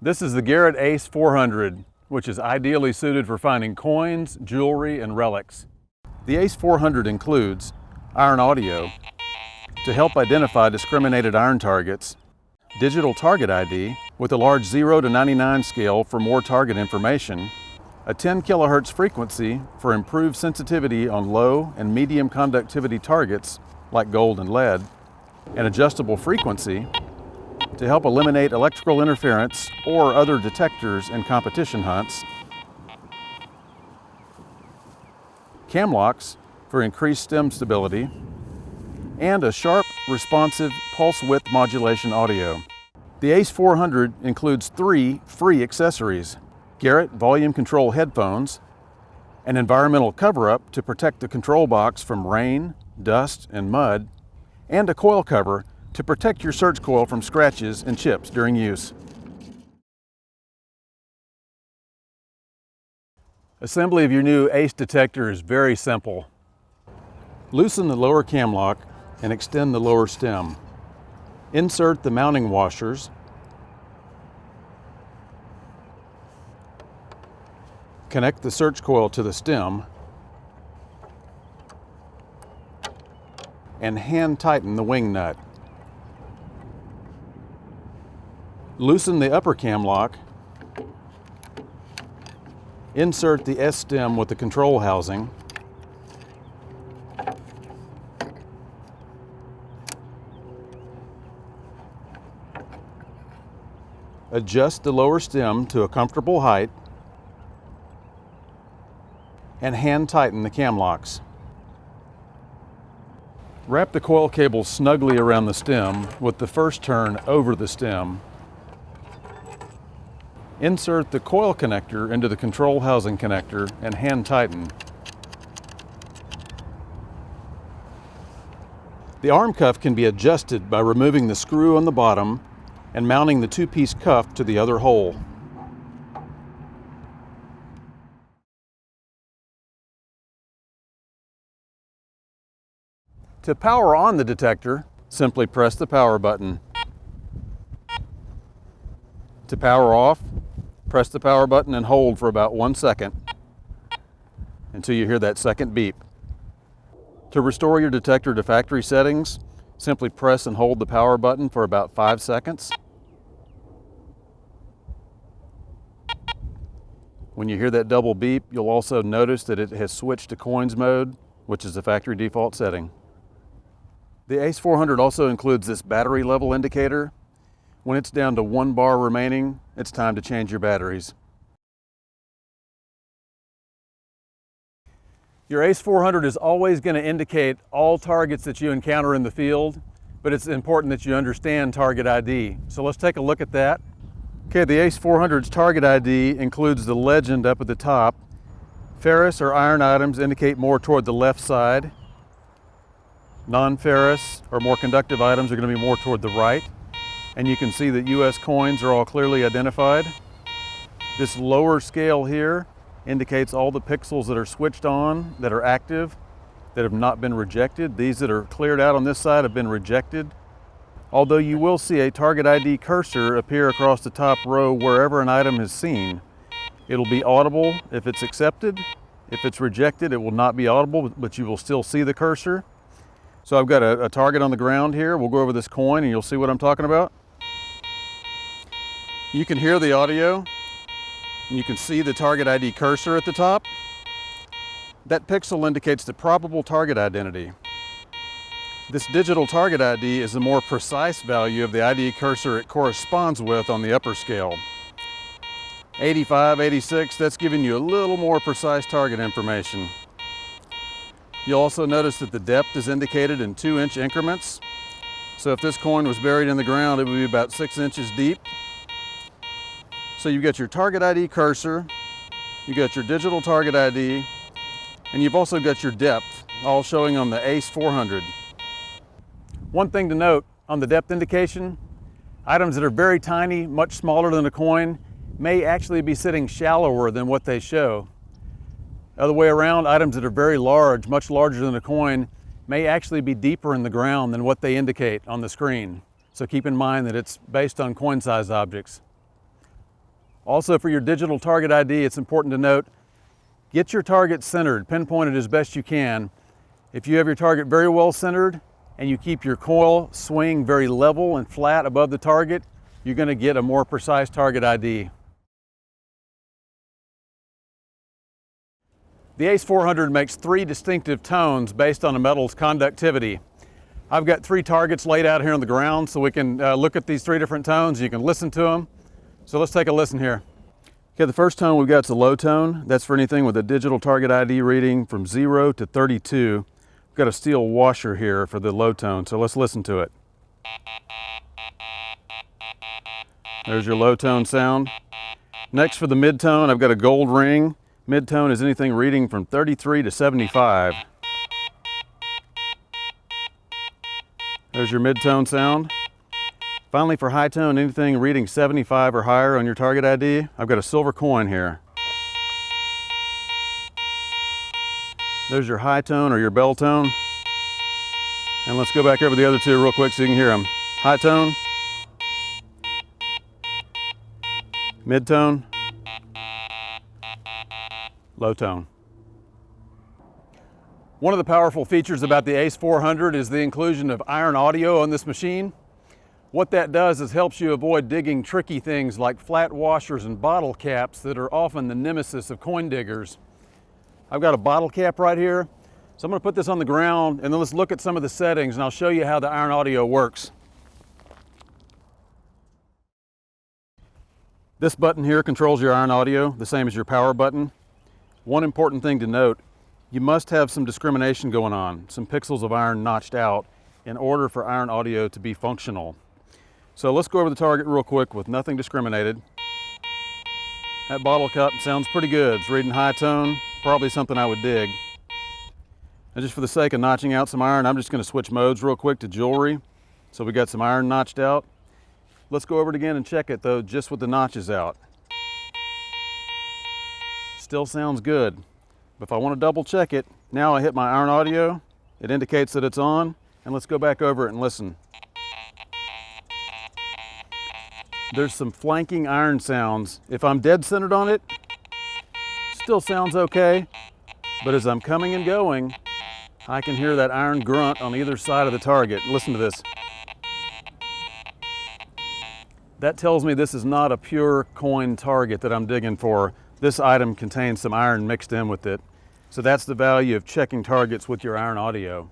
This is the Garrett ACE 400, which is ideally suited for finding coins, jewelry, and relics. The ACE 400 includes iron audio to help identify discriminated iron targets, digital target ID with a large 0 to 99 scale for more target information, a 10 kHz frequency for improved sensitivity on low and medium conductivity targets like gold and lead, an adjustable frequency to help eliminate electrical interference or other detectors in competition hunts, cam locks for increased stem stability, and a sharp, responsive pulse width modulation audio. The ACE 400 includes 3 free accessories: Garrett volume control headphones, an environmental cover-up to protect the control box from rain, dust, and mud, and a coil cover to protect your search coil from scratches and chips during use. Assembly of your new ACE detector is very simple. Loosen the lower cam lock and extend the lower stem. Insert the mounting washers. Connect the search coil to the stem and hand tighten the wing nut. Loosen the upper cam lock. Insert the S stem with the control housing. Adjust the lower stem to a comfortable height and hand tighten the cam locks. Wrap the coil cable snugly around the stem with the first turn over the stem. Insert the coil connector into the control housing connector and hand tighten. The arm cuff can be adjusted by removing the screw on the bottom and mounting the 2-piece cuff to the other hole. To power on the detector, simply press the power button. To power off, press the power button and hold for about 1 second until you hear that second beep. To restore your detector to factory settings, simply press and hold the power button for about 5 seconds. When you hear that double beep, you'll also notice that it has switched to coins mode, which is the factory default setting. The ACE 400 also includes this battery level indicator. When it's down to 1 bar remaining, it's time to change your batteries. Your ACE 400 is always going to indicate all targets that you encounter in the field, but it's important that you understand target ID. So let's take a look at that. Okay, the ACE 400's target ID includes the legend up at the top. Ferrous or iron items indicate more toward the left side. Non-ferrous or more conductive items are going to be more toward the right. And you can see that US coins are all clearly identified. This lower scale here indicates all the pixels that are switched on, that are active, that have not been rejected. These that are cleared out on this side have been rejected. Although you will see a target ID cursor appear across the top row wherever an item is seen. It'll be audible if it's accepted. If it's rejected, it will not be audible, but you will still see the cursor. So I've got a target on the ground here. We'll go over this coin and you'll see what I'm talking about. You can hear the audio, and you can see the target ID cursor at the top. That pixel indicates the probable target identity. This digital target ID is the more precise value of the ID cursor it corresponds with on the upper scale. 85, 86, that's giving you a little more precise target information. You'll also notice that the depth is indicated in 2-inch increments. So if this coin was buried in the ground, it would be about 6 inches deep. So you've got your target ID cursor, you've got your digital target ID, and you've also got your depth, all showing on the ACE 400. One thing to note on the depth indication, items that are very tiny, much smaller than a coin, may actually be sitting shallower than what they show. Other way around, items that are very large, much larger than a coin, may actually be deeper in the ground than what they indicate on the screen. So keep in mind that it's based on coin-sized objects. Also, for your digital target ID, it's important to note, get your target centered, pinpointed as best you can. If you have your target very well centered and you keep your coil swing very level and flat above the target, you're going to get a more precise target ID. The ACE 400 makes 3 distinctive tones based on a metal's conductivity. I've got 3 targets laid out here on the ground so we can look at these 3 different tones. You can listen to them. So let's take a listen here. Okay, the first tone we've got is a low tone. That's for anything with a digital target ID reading from 0 to 32. We've got a steel washer here for the low tone, so let's listen to it. There's your low tone sound. Next, for the mid tone, I've got a gold ring. Mid tone is anything reading from 33 to 75. There's your mid tone sound. Finally, for high tone, anything reading 75 or higher on your target ID, I've got a silver coin here. There's your high tone or your bell tone. And let's go back over the other 2 real quick so you can hear them. High tone, mid tone, low tone. One of the powerful features about the ACE 400 is the inclusion of iron audio on this machine. What that does is helps you avoid digging tricky things like flat washers and bottle caps that are often the nemesis of coin diggers. I've got a bottle cap right here, so I'm going to put this on the ground and then let's look at some of the settings and I'll show you how the iron audio works. This button here controls your iron audio, the same as your power button. One important thing to note, you must have some discrimination going on, some pixels of iron notched out in order for iron audio to be functional. So let's go over the target real quick with nothing discriminated. That bottle cup sounds pretty good. It's reading high tone, probably something I would dig. And just for the sake of notching out some iron, I'm just going to switch modes real quick to jewelry. So we got some iron notched out. Let's go over it again and check it though, just with the notches out. Still sounds good. But if I want to double check it, now I hit my iron audio, it indicates that it's on, and let's go back over it and listen. There's some flanking iron sounds. If I'm dead centered on it, still sounds okay, but as I'm coming and going, I can hear that iron grunt on either side of the target. Listen to this. That tells me this is not a pure coin target that I'm digging for. This item contains some iron mixed in with it. So that's the value of checking targets with your iron audio.